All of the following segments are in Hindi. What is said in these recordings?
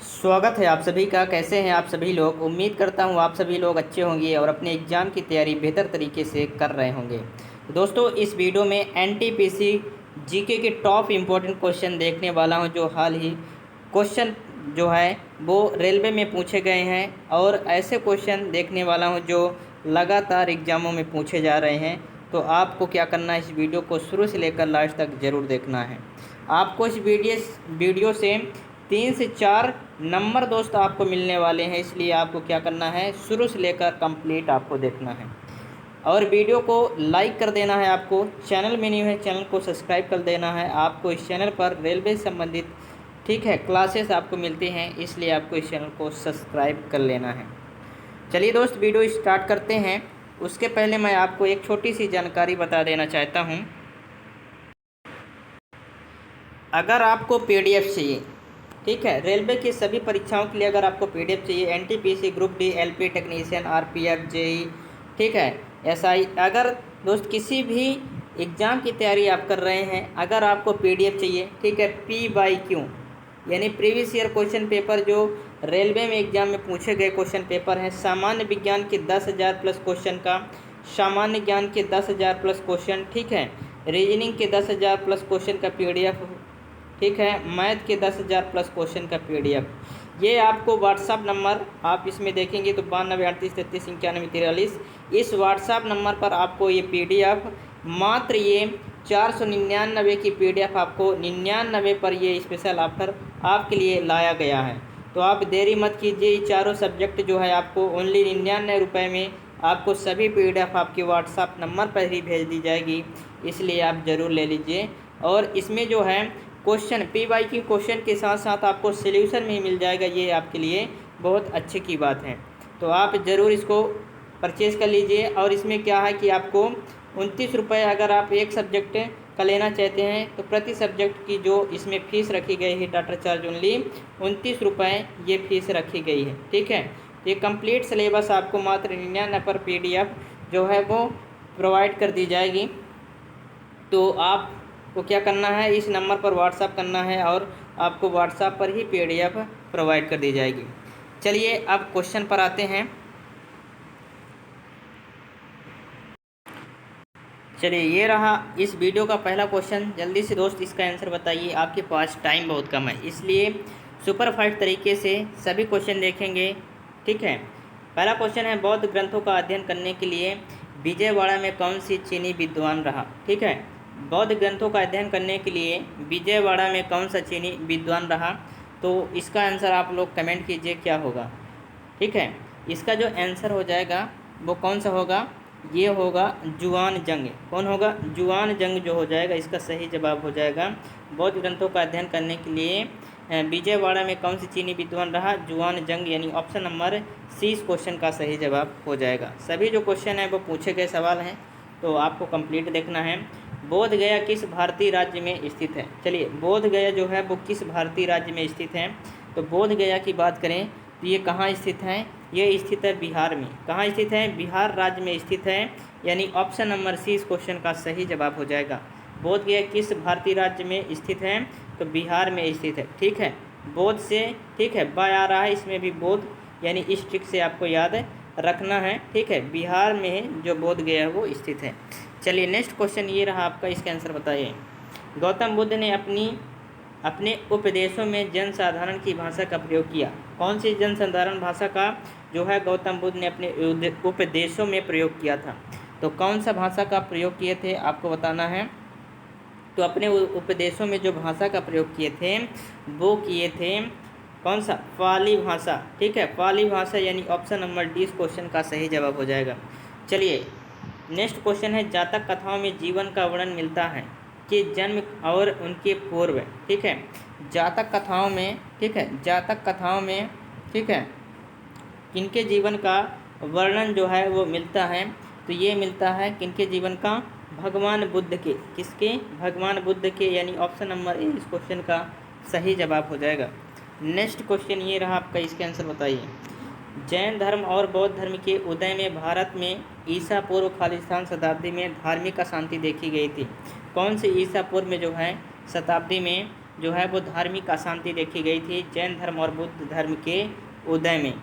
स्वागत है आप सभी का। कैसे हैं आप सभी लोग। उम्मीद करता हूं आप सभी लोग अच्छे होंगे और अपने एग्ज़ाम की तैयारी बेहतर तरीके से कर रहे होंगे। दोस्तों, इस वीडियो में एनटीपीसी जीके के टॉप इम्पोर्टेंट क्वेश्चन देखने वाला हूं, जो हाल ही क्वेश्चन जो है वो रेलवे में पूछे गए हैं, और ऐसे क्वेश्चन देखने वाला हूं जो लगातार एग्ज़ामों में पूछे जा रहे हैं। तो आपको क्या करना है, इस वीडियो को शुरू से लेकर लास्ट तक ज़रूर देखना है। आपको इस वीडियो से 3 से 4 नंबर दोस्त आपको मिलने वाले हैं, इसलिए आपको क्या करना है, शुरू से लेकर कंप्लीट आपको देखना है। और वीडियो को लाइक कर देना है। आपको चैनल में न्यू है, चैनल को सब्सक्राइब कर देना है। आपको इस चैनल पर रेलवे संबंधित क्लासेस आपको मिलती हैं, इसलिए आपको इस चैनल को सब्सक्राइब कर लेना है। चलिए दोस्त, वीडियो स्टार्ट करते हैं। उसके पहले मैं आपको एक छोटी सी जानकारी बता देना चाहता हूँ। अगर आपको पीडीएफ चाहिए, रेलवे की सभी परीक्षाओं के लिए अगर आपको पीडीएफ चाहिए, NTPC, group D, LP technician, RPF, JE, SI, अगर दोस्त किसी भी एग्ज़ाम की तैयारी आप कर रहे हैं, अगर आपको पीडीएफ चाहिए, पी बाई क्यू यानी प्रीवियस ईयर क्वेश्चन पेपर जो रेलवे में एग्ज़ाम में पूछे गए क्वेश्चन पेपर हैं, सामान्य विज्ञान के 10,000 प्लस क्वेश्चन का, सामान्य ज्ञान के 10,000 प्लस क्वेश्चन, रीजनिंग के 10,000 प्लस क्वेश्चन का पीडीएफ, मैथ के 10,000 प्लस क्वेश्चन का पीडीएफ, ये आपको व्हाट्सअप नंबर आप इसमें देखेंगे तो 9238339143, इस व्हाट्सअप नंबर पर आपको ये पीडीएफ मात्र ये 499 की पीडीएफ आपको 99 पर ये स्पेशल ऑफर आपके लिए लाया गया है। तो आप देरी मत कीजिए, ये चारों सब्जेक्ट जो है आपको ओनली 99 रुपये में आपको सभी पीडीएफ आपके व्हाट्सअप नंबर पर ही भेज दी जाएगी, इसलिए आप ज़रूर ले लीजिए। और इसमें जो है क्वेश्चन पीवाईक्यू क्वेश्चन के साथ साथ आपको सॉल्यूशन भी मिल जाएगा, ये आपके लिए बहुत अच्छे की बात है। तो आप ज़रूर इसको परचेज़ कर लीजिए। और इसमें क्या है कि आपको 29 रुपये अगर आप एक सब्जेक्ट का लेना चाहते हैं तो प्रति सब्जेक्ट की जो इसमें फ़ीस रखी गई है, डाटा चार्ज ओनली 29 रुपये ये फ़ीस रखी गई है। ये कंप्लीट सिलेबस आपको मात्र 99 पर पीडीएफ जो है वो प्रोवाइड कर दी जाएगी। तो आपको क्या करना है, इस नंबर पर व्हाट्सअप करना है और आपको व्हाट्सएप पर ही पीडीएफ प्रोवाइड कर दी जाएगी। चलिए अब क्वेश्चन पर आते हैं। चलिए, ये रहा इस वीडियो का पहला क्वेश्चन। जल्दी से दोस्त इसका आंसर बताइए, आपके पास टाइम बहुत कम है, इसलिए सुपरफास्ट तरीके से सभी क्वेश्चन देखेंगे। पहला क्वेश्चन है, बौद्ध ग्रंथों का अध्ययन करने के लिए विजयवाड़ा में कौन सी चीनी विद्वान रहा। बौद्ध ग्रंथों का अध्ययन करने के लिए विजयवाड़ा में कौन सा चीनी विद्वान रहा। तो इसका आंसर आप लोग कमेंट कीजिए क्या होगा। इसका जो आंसर हो जाएगा वो कौन सा होगा, ये होगा जुआन जंग। कौन होगा, जुआन जंग जो हो जाएगा, इसका सही जवाब हो जाएगा। बौद्ध ग्रंथों का अध्ययन करने के लिए विजयवाड़ा में कौन सी चीनी विद्वान रहा, जुआन जंग, यानी ऑप्शन नंबर सी इस क्वेश्चन का सही जवाब हो जाएगा। सभी जो क्वेश्चन है वो पूछे गए सवाल हैं, तो आपको कंप्लीट देखना है। बोध गया किस भारतीय राज्य में स्थित है। चलिए, बोध गया जो है वो किस भारतीय राज्य में स्थित है। तो बोध गया की बात करें तो ये कहाँ स्थित है, ये स्थित है बिहार में। कहाँ स्थित है, बिहार राज्य में स्थित है, यानी ऑप्शन नंबर सी इस क्वेश्चन का सही जवाब हो जाएगा। बोध गया किस भारतीय राज्य में स्थित है, तो बिहार में स्थित है। बोध से बा आ रहा है, इसमें भी बोध, यानी इस ट्रिक से आपको याद रखना है। बिहार में जो बोध गया है वो स्थित है। चलिए नेक्स्ट क्वेश्चन ये रहा आपका, इसका आंसर बताइए। गौतम बुद्ध ने अपने उपदेशों में जनसाधारण की भाषा का प्रयोग किया। कौन सी जनसाधारण भाषा का जो है गौतम बुद्ध ने अपने उपदेशों में प्रयोग किया था। तो कौन सा भाषा का प्रयोग किए थे आपको बताना है। तो अपने उपदेशों में जो भाषा का प्रयोग किए थे वो किए थे कौन सा, पाली भाषा। पाली भाषा, यानी ऑप्शन नंबर डी इस क्वेश्चन का सही जवाब हो जाएगा। चलिए नेक्स्ट क्वेश्चन है, जातक कथाओं में जीवन का वर्णन मिलता है कि जन्म और उनके पूर्व। जातक कथाओं में जातक कथाओं में किनके जीवन का वर्णन जो है वो मिलता है। तो ये मिलता है किनके जीवन का, भगवान बुद्ध के। किसके, भगवान बुद्ध के, यानी ऑप्शन नंबर ए इस क्वेश्चन का सही जवाब हो जाएगा। नेक्स्ट क्वेश्चन ये रहा आपका, इसके आंसर बताइए। जैन धर्म और बौद्ध धर्म के उदय में भारत में ईसा पूर्व खालिस्तान शताब्दी में धार्मिक अशांति देखी गई थी। कौन सी ईसा पूर्व में जो है शताब्दी में जो है वो धार्मिक अशांति देखी गई थी जैन धर्म और बुद्ध धर्म के उदय में।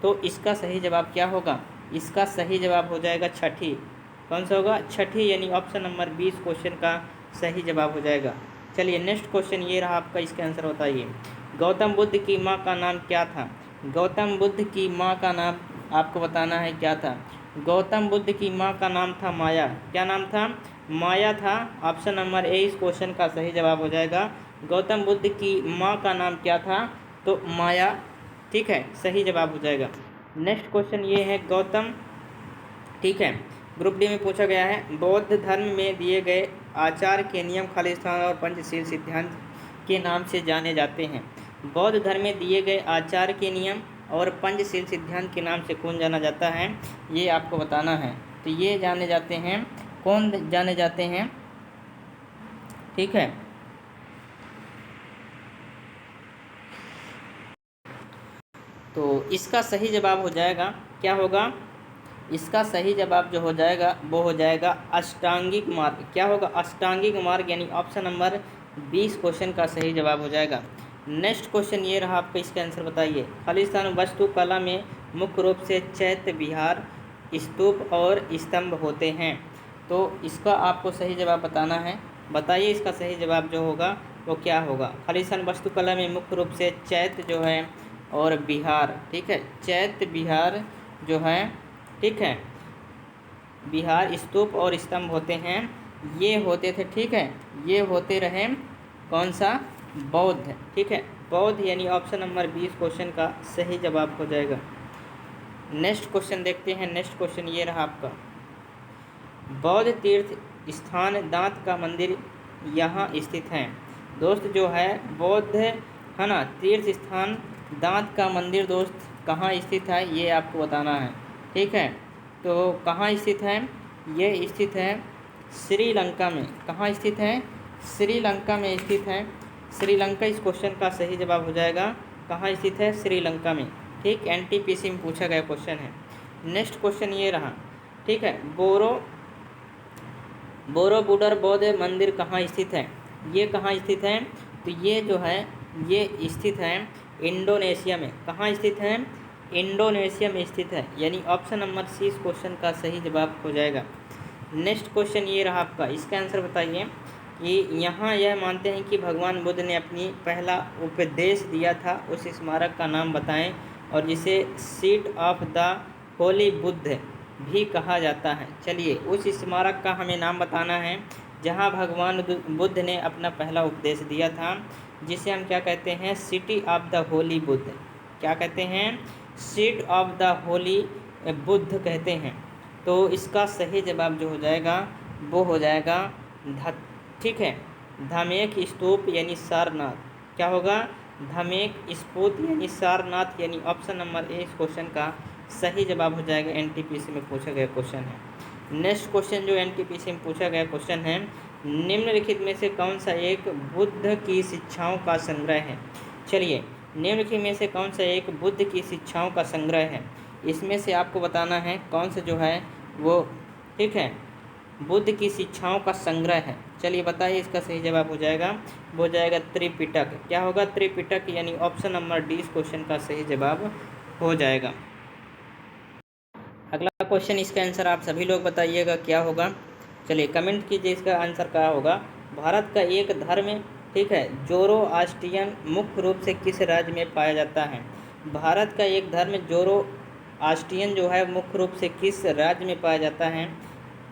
तो इसका सही जवाब क्या होगा? इसका सही जवाब हो जाएगा छठी। कौन सा होगा? छठी, यानी ऑप्शन नंबर 20 क्वेश्चन का सही जवाब हो जाएगा। चलिए नेक्स्ट क्वेश्चन ये रहा आपका, इसका आंसर बताइए। गौतम बुद्ध की माँ का नाम क्या था? गौतम बुद्ध की माँ का नाम आपको बताना है क्या था। गौतम बुद्ध की माँ का नाम था माया। क्या नाम था? माया था। ऑप्शन नंबर ए इस क्वेश्चन का सही जवाब हो जाएगा। गौतम बुद्ध की माँ का नाम क्या था? तो माया, ठीक है, सही जवाब हो जाएगा। नेक्स्ट क्वेश्चन ये है गौतम, ठीक है, ग्रुप डी में पूछा गया है, बौद्ध धर्म में दिए गए आचार के नियम खालिस्तान और पंचशील सिद्धांत के नाम से जाने जाते हैं। बौद्ध धर्म में दिए गए आचार के नियम और पंचशील सिद्धांत के नाम से कौन जाना जाता है? ये आपको बताना है। तो ये जाने जाते हैं, कौन जाने जाते हैं, ठीक है। तो इसका सही जवाब हो जाएगा, क्या होगा? इसका सही जवाब जो हो जाएगा वो हो जाएगा अष्टांगिक मार्ग। क्या होगा? अष्टांगिक मार्ग, यानी ऑप्शन नंबर 20 क्वेश्चन का सही जवाब हो जाएगा। नेक्स्ट क्वेश्चन ये रहा आपका, इसका आंसर बताइए। खालिस्तान वास्तुकला में मुख्य रूप से चैत्य विहार, स्तूप और स्तंभ होते हैं। तो इसका आपको सही जवाब बताना है। बताइए इसका सही जवाब जो होगा वो क्या होगा। खालिस्तान वास्तुकला में मुख्य रूप से चैत्य जो है और विहार, ठीक है, चैत्य विहार जो है, ठीक है, विहार, स्तूप और स्तंभ होते हैं, ये होते थे, ठीक है, ये होते रहे कौन सा? बौद्ध, ठीक है, बौद्ध, यानी ऑप्शन नंबर 20 क्वेश्चन का सही जवाब हो जाएगा। नेक्स्ट क्वेश्चन देखते हैं। नेक्स्ट क्वेश्चन ये रहा आपका, बौद्ध तीर्थ स्थान दांत का मंदिर यहाँ स्थित है। दोस्त जो है बौद्ध है ना, तीर्थ स्थान दांत का मंदिर दोस्त कहाँ स्थित है ये आपको बताना है, ठीक है। तो कहाँ स्थित है? ये स्थित है श्रीलंका में। कहाँ स्थित है? श्रीलंका में स्थित है। श्रीलंका इस क्वेश्चन का सही जवाब हो जाएगा। कहाँ स्थित है? श्रीलंका में, ठीक, एनटीपीसी में पूछा गया क्वेश्चन है। नेक्स्ट क्वेश्चन ये रहा, ठीक है, बोरोबुडर बौद्ध मंदिर कहाँ स्थित है? ये कहाँ स्थित है? तो ये जो है ये स्थित है इंडोनेशिया में। कहाँ स्थित है? इंडोनेशिया में स्थित है, यानी ऑप्शन नंबर सी इस क्वेश्चन का सही जवाब हो जाएगा। नेक्स्ट क्वेश्चन ये रहा आपका, इसका आंसर बताइए कि यहाँ यह मानते हैं कि भगवान बुद्ध ने अपनी पहला उपदेश दिया था, उस स्मारक का नाम बताएं और जिसे seat of the Holi Buddha भी कहा जाता है। चलिए उस स्मारक का हमें नाम बताना है जहाँ भगवान बुद्ध ने अपना पहला उपदेश दिया था, जिसे हम क्या कहते हैं? City of the Holi Buddha. क्या कहते हैं? Seat of the Holi Buddha कहते हैं। तो इसका सही जवाब जो हो जाएगा वो हो जाएगा ठीक है, धमेक स्तूप यानी सारनाथ। क्या होगा? धमेक स्तूप यानी सारनाथ, यानी ऑप्शन नंबर ए इस क्वेश्चन का सही जवाब हो जाएगा। एनटीपीसी में पूछा गया क्वेश्चन है। नेक्स्ट क्वेश्चन जो एनटीपीसी में पूछा गया क्वेश्चन है, निम्नलिखित में से कौन सा एक बुद्ध की शिक्षाओं का संग्रह है? चलिए निम्नलिखित में से कौन सा एक बुद्ध की शिक्षाओं का संग्रह है? इसमें से आपको बताना है कौन सा जो है वो, ठीक है, बुद्ध की शिक्षाओं का संग्रह है। चलिए बताइए इसका सही जवाब हो जाएगा, वो जाएगा त्रिपिटक। क्या होगा? त्रिपिटक, यानी ऑप्शन नंबर डी इस क्वेश्चन का सही जवाब हो जाएगा। अगला क्वेश्चन, इसका आंसर आप सभी लोग बताइएगा क्या होगा। चलिए कमेंट कीजिए इसका आंसर क्या होगा। भारत का एक धर्म, ठीक है, जोरोआस्ट्रियन मुख्य रूप से किस राज्य में पाया जाता है? भारत का एक धर्म जोरोआस्ट्रियन जो है मुख्य रूप से किस राज्य में पाया जाता है?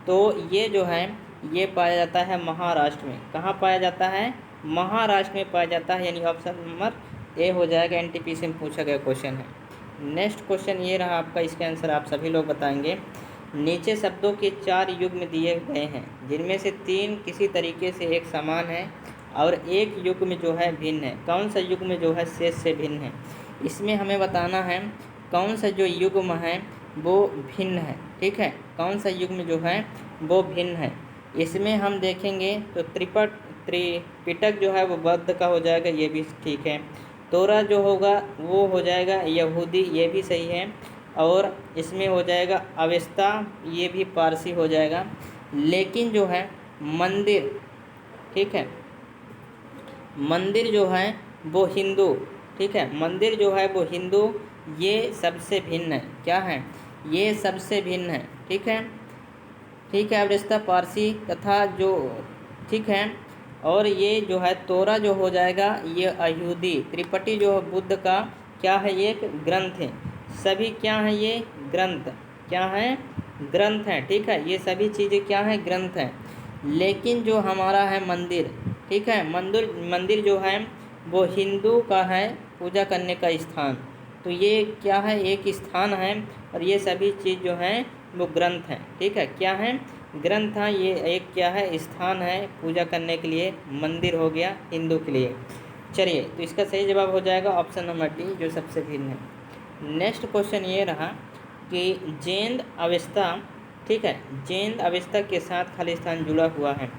तो ये जो है ये पाया जाता है महाराष्ट्र में। कहाँ पाया जाता है? महाराष्ट्र में पाया जाता है, यानी ऑप्शन नंबर ए हो जाएगा। एनटीपीसी में पूछा गया क्वेश्चन है। नेक्स्ट क्वेश्चन ये रहा आपका, इसका आंसर आप सभी लोग बताएंगे। नीचे शब्दों के 4 युग्म दिए गए हैं, जिनमें से 3 किसी तरीके से एक समान है और एक युग्म जो है भिन्न है। कौन सा युग्म जो है शेष से भिन्न है? इसमें हमें बताना है कौन सा जो युग्म है वो भिन्न है, ठीक है, कौन सा युग्म जो है वो भिन्न है। इसमें हम देखेंगे तो त्रिपिटक जो है वो बौद्ध का हो जाएगा, ये भी ठीक है। तोरा जो होगा वो हो जाएगा यहूदी, ये भी सही है। और इसमें हो जाएगा अवेस्ता, ये भी पारसी हो जाएगा। लेकिन जो है मंदिर, ठीक है, मंदिर जो है वो हिंदू, ठीक है, मंदिर जो है वो हिंदू, ये सबसे भिन्न है, क्या है, ये सबसे भिन्न है, ठीक है, ठीक है। अब रिश्ता पारसी तथा जो, ठीक है, और ये जो है तोरा जो हो जाएगा ये अयहूदी, त्रिपटी जो है बुद्ध का क्या है, ये एक ग्रंथ है, सभी क्या है, ये ग्रंथ, क्या है, ग्रंथ हैं, ठीक है, ये सभी चीज़ें क्या है, ग्रंथ हैं। लेकिन जो हमारा है मंदिर, ठीक है, मंदिर जो है वो हिंदू का है पूजा करने का स्थान, तो ये क्या है, एक स्थान है, और ये सभी चीज़ जो हैं वो ग्रंथ हैं, ठीक है, क्या है, ग्रंथ है, ये एक क्या है, स्थान है पूजा करने के लिए, मंदिर हो गया हिंदू के लिए। चलिए, तो इसका सही जवाब हो जाएगा ऑप्शन नंबर डी, जो सबसे भिन्न है। नेक्स्ट क्वेश्चन ये रहा कि जैन अवस्था, ठीक है, जैन अवस्था के साथ खालिस्तान जुड़ा हुआ है,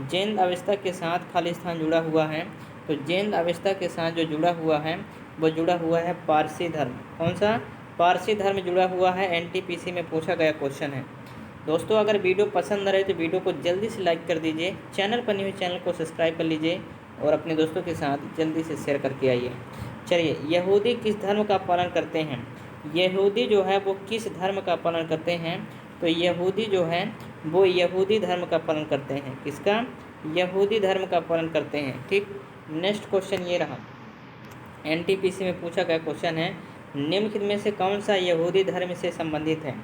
जैन अवस्था के साथ खालिस्तान जुड़ा हुआ है, तो जैन अवस्था के साथ जो जुड़ा हुआ है वो जुड़ा हुआ है पारसी धर्म, कौन सा, पारसी धर्म जुड़ा हुआ है, एनटीपीसी में पूछा गया क्वेश्चन है। दोस्तों अगर वीडियो पसंद आ रहे तो वीडियो को जल्दी से लाइक कर दीजिए, चैनल पर न्यू चैनल को सब्सक्राइब कर लीजिए और अपने दोस्तों के साथ जल्दी से शेयर करके आइए। चलिए, यहूदी किस धर्म का पालन करते हैं, यहूदी जो है वो किस धर्म का पालन करते हैं, तो यहूदी जो है वो यहूदी धर्म का पालन करते हैं, किसका, यहूदी धर्म का पालन करते हैं, ठीक। नेक्स्ट क्वेश्चन ये रहा, एनटीपीसी में पूछा गया क्वेश्चन है, निम्नलिखित में से कौन सा यहूदी धर्म से संबंधित है,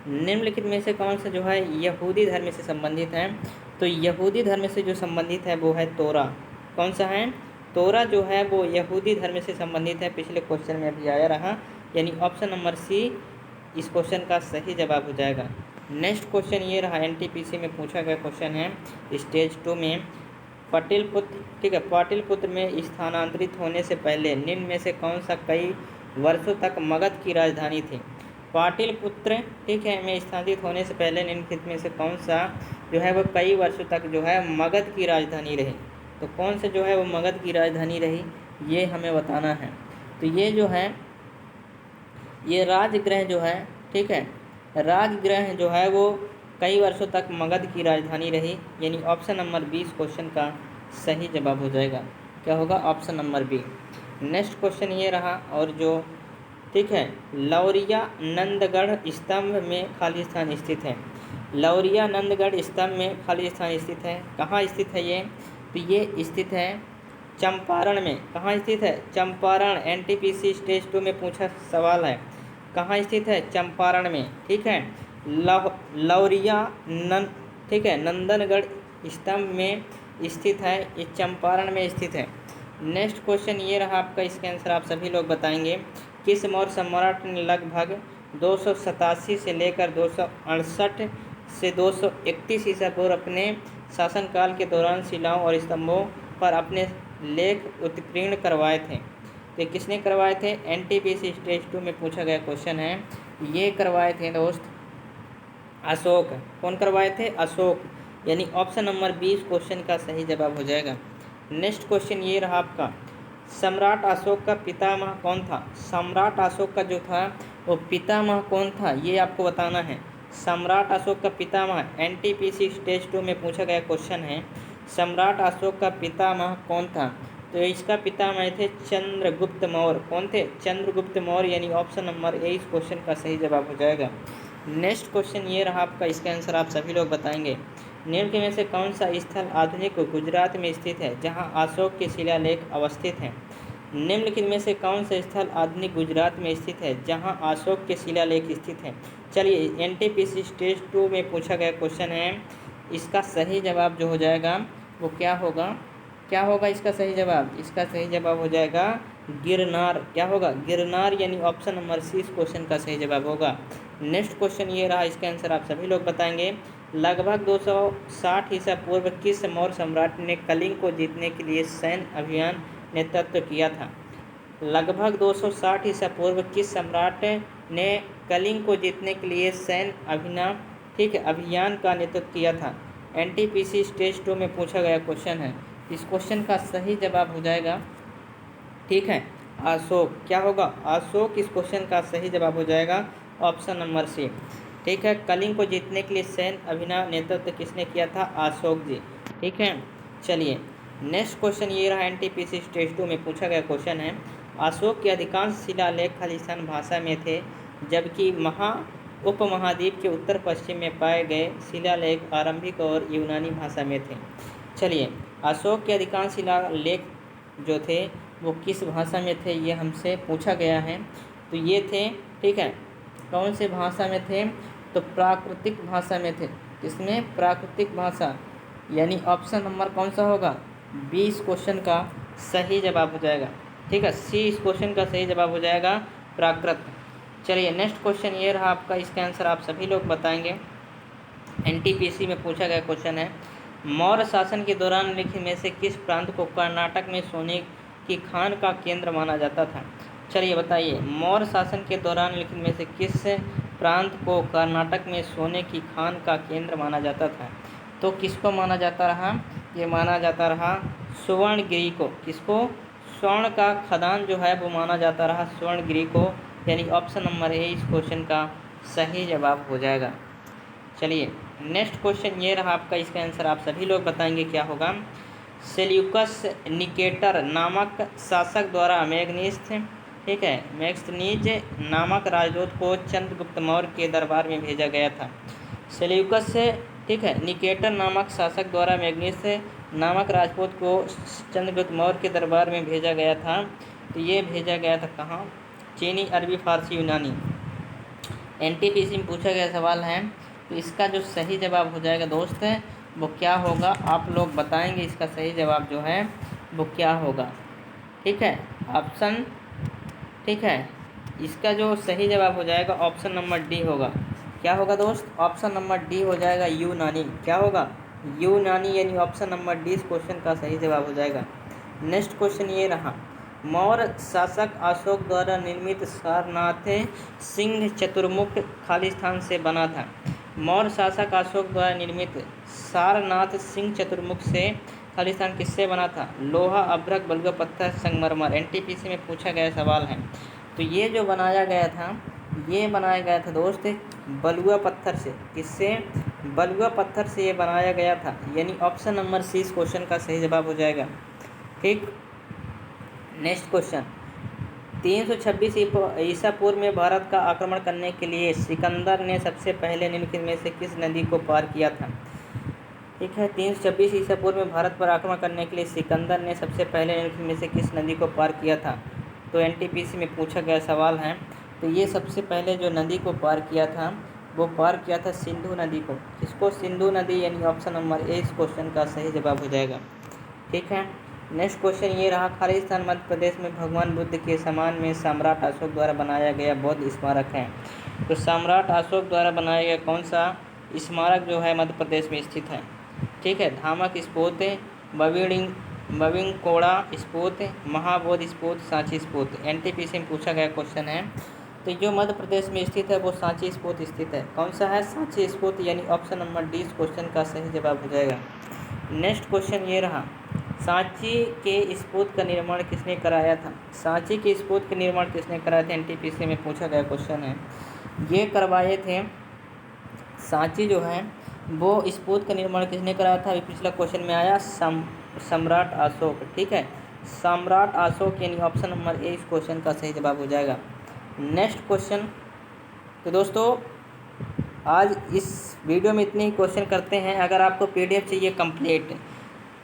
निम्नलिखित में से कौन सा जो है यहूदी धर्म से संबंधित है, तो यहूदी धर्म से जो संबंधित है वो है तोरा, कौन सा है, तोरा जो है वो यहूदी धर्म से संबंधित है, पिछले क्वेश्चन में अभी आया रहा, यानी ऑप्शन नंबर सी इस क्वेश्चन का सही जवाब हो जाएगा। नेक्स्ट क्वेश्चन ये रहा, एनटीपीसी में पूछा गया क्वेश्चन है, स्टेज 2 में पाटलिपुत्र, ठीक है, पाटलिपुत्र में स्थानांतरित होने से पहले निम्न में से कौन सा कई वर्षों तक मगध की राजधानी थी, पाटलिपुत्र, ठीक है, में स्थानांतरित होने से पहले निम्नलिखित में से कौन सा जो है वो कई वर्षों तक जो है मगध की राजधानी रही, तो कौन से जो है वो मगध की राजधानी रही, ये हमें बताना है। तो ये जो है ये राजगृह जो है, ठीक है, राजगृह जो है वो कई वर्षों तक मगध की राजधानी रही, यानी ऑप्शन नंबर 20 क्वेश्चन का सही जवाब हो जाएगा, क्या होगा, option number B. Next question ये रहा, और जो, ठीक है, लौरिया नंदगढ़ स्तंभ में खाली स्थान स्थित है, लौरिया नंदगढ़ स्तंभ में खाली स्थान स्थित है, कहाँ स्थित है ये, तो ये स्थित है चंपारण में, कहाँ स्थित है, चंपारण, एनटीपीसी स्टेज 2 में पूछा सवाल है, कहाँ स्थित है, चंपारण में, ठीक है, लौरिया नंद, ठीक है, नंदनगढ़ स्तंभ में स्थित है, ये चंपारण में स्थित है। नेक्स्ट क्वेश्चन ये रहा आपका, इसका आंसर आप सभी लोग बताएंगे, किस मौर्य सम्राट ने लगभग 287 से लेकर 268 से 231 ईसा पूर्व अपने शासनकाल के दौरान शिलाओं और स्तंभों पर अपने लेख उत्कीर्ण करवाए थे, तो किसने करवाए थे, एनटीपीसी स्टेज 2 में पूछा गया क्वेश्चन है, ये करवाए थे दोस्त अशोक, कौन करवाए थे, अशोक, यानी ऑप्शन नंबर 20 क्वेश्चन का सही जवाब हो जाएगा। नेक्स्ट क्वेश्चन ये रहा आपका, सम्राट अशोक का पितामह कौन था, सम्राट अशोक का जो था वो पितामह कौन था, ये आपको बताना है, सम्राट अशोक का पितामह, एनटीपीसी स्टेज 2 में पूछा गया क्वेश्चन है, सम्राट अशोक का पितामह कौन था, तो इसका पितामह थे चंद्रगुप्त मौर्य, कौन थे, चंद्रगुप्त मौर्य, यानी ऑप्शन नंबर ए इस क्वेश्चन का सही जवाब हो जाएगा। नेक्स्ट क्वेश्चन ये रहा आपका, इसका आंसर आप सभी लोग बताएंगे, निम्न में से कौन सा स्थल आधुनिक गुजरात में स्थित है जहां अशोक के शिलालेख अवस्थित हैं, निम्नलिखित में से कौन सा स्थल आधुनिक गुजरात में स्थित है जहां अशोक के शिलालेख स्थित हैं। चलिए, एनटीपीसी स्टेज 2 में पूछा गया क्वेश्चन है, इसका सही जवाब जो हो जाएगा वो क्या होगा, क्या होगा इसका सही जवाब, इसका सही जवाब हो जाएगा गिरनार, क्या होगा, गिरनार, यानी ऑप्शन नंबर सी इस क्वेश्चन का सही जवाब होगा। नेक्स्ट क्वेश्चन ये रहा, इसका आंसर आप सभी लोग बताएंगे, लगभग 260 ईसा पूर्व किस मौर्य सम्राट ने कलिंग को जीतने के लिए सैन्य अभियान नेतृत्व किया था, लगभग 260 ईसा पूर्व किस सम्राट ने कलिंग को जीतने के लिए सैन्य अभियान, ठीक है, अभियान का नेतृत्व किया था, एनटीपीसी स्टेज 2 में पूछा गया क्वेश्चन है, इस क्वेश्चन का सही जवाब हो जाएगा, ठीक है, अशोक, क्या होगा, अशोक इस क्वेश्चन का सही जवाब हो जाएगा, ऑप्शन नंबर सी, ठीक है, कलिंग को जीतने के लिए सैन्य अभियान नेतृत्व किसने किया था, अशोक जी, ठीक है। चलिए, नेक्स्ट क्वेश्चन ये रहा, एनटीपीसी स्टेज 2 में पूछा गया क्वेश्चन है, अशोक के अधिकांश शिलालेख खालिस्तान भाषा में थे, जबकि उपमहाद्वीप के उत्तर पश्चिम में पाए गए शिलालेख आरंभिक और यूनानी भाषा में थे। चलिए, अशोक के अधिकांश शिलालेख जो थे वो किस भाषा में थे, ये हमसे पूछा गया है। तो ये थे, ठीक है, कौन से भाषा में थे, तो प्राकृतिक भाषा में थे। किसमें? प्राकृतिक भाषा, यानी ऑप्शन नंबर कौन सा होगा? बी इस क्वेश्चन का सही जवाब हो जाएगा। ठीक है, सी इस क्वेश्चन का सही जवाब हो जाएगा, प्राकृत। चलिए, नेक्स्ट क्वेश्चन ये रहा आपका, इसका आंसर आप सभी लोग बताएंगे। एनटीपीसी में पूछा गया क्वेश्चन है, मौर्य शासन के दौरान निम्नलिखित में से किस प्रांत को कर्नाटक में सोने की खान का केंद्र माना जाता था? चलिए बताइए, मौर्य शासन के दौरान निम्नलिखित में से किस प्रांत को कर्नाटक में सोने की खान का केंद्र माना जाता था? तो किसको माना जाता रहा? ये माना जाता रहा सुवर्णगिरी को। किसको? स्वर्ण का खदान जो है वो माना जाता रहा सुवर्णगिरी को, यानी ऑप्शन नंबर ए इस क्वेश्चन का सही जवाब हो जाएगा। चलिए, नेक्स्ट क्वेश्चन ये रहा आपका, इसका आंसर आप सभी लोग बताएंगे क्या होगा। सेल्यूकस निकेटर नामक शासक द्वारा ठीक है, मैग्स्थनीज नामक राजदूत को चंद्रगुप्त मौर्य के दरबार में भेजा गया था। सेल्यूकस, ठीक है, निकेटर नामक शासक द्वारा मैग्नीस नामक राजपूत को चंद्रगुप्त मौर्य के दरबार में भेजा गया था। तो ये भेजा गया था कहाँ? चीनी, अरबी, फारसी, यूनानी। एनटीपीसी में पूछा गया सवाल है, तो इसका जो सही जवाब हो जाएगा दोस्त वो क्या होगा, आप लोग बताएंगे इसका सही जवाब जो है वो क्या होगा। ठीक है, ऑप्शन, ठीक है, इसका जो सही जवाब हो जाएगा ऑप्शन नंबर डी होगा। क्या होगा दोस्त? ऑप्शन नंबर डी हो जाएगा, यूनानी। क्या होगा? यूनानी, यानी ऑप्शन नंबर डी इस क्वेश्चन का सही जवाब हो जाएगा। नेक्स्ट क्वेश्चन ये रहा, मौर्य शासक अशोक द्वारा निर्मित सारनाथ सिंह चतुर्मुख खालिस्तान से बना था। मौर्य शासक अशोक द्वारा निर्मित सारनाथ सिंह चतुर्मुख से खालिस्तान किससे बना था? लोहा, अभ्रक, बलुआ पत्थर, संगमरमर। एनटीपीसी में पूछा गया सवाल है। तो ये जो बनाया गया था, ये बनाया गया था दोस्त बलुआ पत्थर से। किससे? बलुआ पत्थर से ये बनाया गया था, यानी ऑप्शन नंबर सी इस क्वेश्चन का सही जवाब हो जाएगा। ठीक, नेक्स्ट क्वेश्चन, 326 ईसा पूर्व में भारत का आक्रमण करने के लिए सिकंदर ने सबसे पहले निम्नलिखित में से किस नदी को पार किया था? ठीक है, 326 ईसा पूर्व में भारत पर आक्रमण करने के लिए सिकंदर ने सबसे पहले निम्नलिखित में से किस नदी को पार किया था? तो एनटीपीसी में पूछा गया सवाल है। तो ये सबसे पहले जो नदी को पार किया था वो पार किया था सिंधु नदी को। किसको? सिंधु नदी, यानी ऑप्शन नंबर ए इस क्वेश्चन का सही जवाब हो जाएगा। ठीक है, नेक्स्ट क्वेश्चन ये रहा, खालिस्तान मध्य प्रदेश में भगवान बुद्ध के सम्मान में सम्राट अशोक द्वारा बनाया गया बौद्ध स्मारक है। तो सम्राट अशोक द्वारा बनाया गया कौन सा स्मारक जो है मध्य प्रदेश में स्थित है? ठीक है, धामक स्पोत, बविंकोड़ा स्पोत, महाबोधि स्पोत, सांची स्पोत। एनटीपीसी में पूछा गया क्वेश्चन है। तो जो मध्य प्रदेश में स्थित है वो सांची स्पोत स्थित है। कौन सा है? सांची स्पोत, यानी ऑप्शन नंबर डी इस क्वेश्चन का सही जवाब हो जाएगा। नेक्स्ट क्वेश्चन ये रहा, सांची के स्पोत का निर्माण किसने कराया था? सांची के स्पोत का निर्माण किसने कराया था? एनटीपीसी में पूछा गया क्वेश्चन है। ये करवाए थे, सांची जो है वो स्पोत का निर्माण किसने कराया था? अभी पिछला क्वेश्चन में आया सम्राट अशोक। ठीक है, सम्राट अशोक, यानी ऑप्शन नंबर ए इस क्वेश्चन का सही जवाब हो जाएगा। नेक्स्ट क्वेश्चन, तो दोस्तों आज इस वीडियो में इतने ही क्वेश्चन करते हैं। अगर आपको पीडीएफ चाहिए कंप्लीट,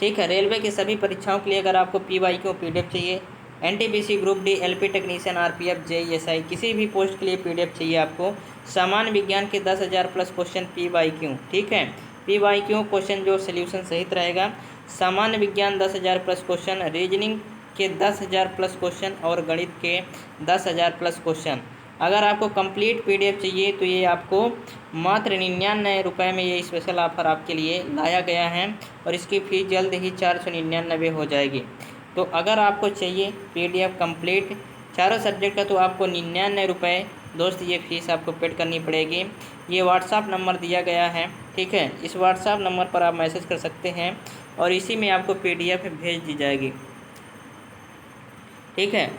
ठीक है, रेलवे की सभी परीक्षाओं के लिए अगर आपको पीवाईक्यू पीडीएफ चाहिए, NTPC, group D, LP technician, RPF, JE SI, किसी भी पोस्ट के लिए पीडीएफ चाहिए आपको, सामान्य विज्ञान के 10,000 प्लस क्वेश्चन पीवाईक्यू। ठीक है, पीवाईक्यू क्वेश्चन जो सोल्यूशन सहित रहेगा, सामान्य विज्ञान 10,000 प्लस क्वेश्चन, रीजनिंग के 10,000 प्लस क्वेश्चन और गणित के 10,000 प्लस क्वेश्चन। अगर आपको कंप्लीट पीडीएफ चाहिए तो ये आपको मात्र 99 रुपये में ये स्पेशल ऑफ़र आपके लिए लाया गया है और इसकी फ़ीस जल्द ही 499 हो जाएगी। तो अगर आपको चाहिए पीडीएफ कंप्लीट चारों सब्जेक्ट का तो आपको 99 रुपये दोस्त ये फ़ीस आपको पेड करनी पड़ेगी। ये व्हाट्सअप नंबर दिया गया है। ठीक है, इस व्हाट्सअप नंबर पर आप मैसेज कर सकते हैं और इसी में आपको पीडीएफ भेज दी जाएगी। ठीक है,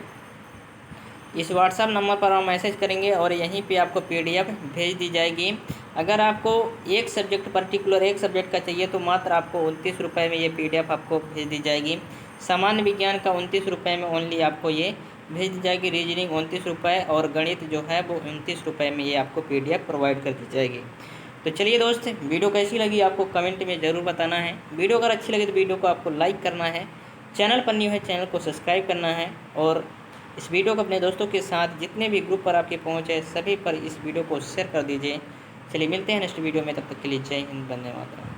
इस व्हाट्सअप नंबर पर आप मैसेज करेंगे और यहीं पे आपको पीडीएफ भेज दी जाएगी। अगर आपको एक सब्जेक्ट पर्टिकुलर एक सब्जेक्ट का चाहिए तो मात्र आपको 29 रुपये में ये PDF आपको भेज दी जाएगी। सामान्य विज्ञान का 29 रुपये में ओनली आपको ये भेज दी जाएगी। रीजनिंग 29 रुपये और गणित जो है वो 29 रुपये में ये आपको PDF प्रोवाइड कर दी जाएगी। तो चलिए दोस्त, वीडियो कैसी लगी आपको कमेंट में ज़रूर बताना है। वीडियो अगर अच्छी लगे तो वीडियो को आपको लाइक करना है, चैनल पर न्यू है चैनल को सब्सक्राइब करना है, और इस वीडियो को अपने दोस्तों के साथ जितने भी ग्रुप पर आपके पहुँचे सभी पर इस वीडियो को शेयर कर दीजिए। चलिए मिलते हैं नेक्स्ट वीडियो में, तब तक के लिए जय हिंद, वंदे मातरम।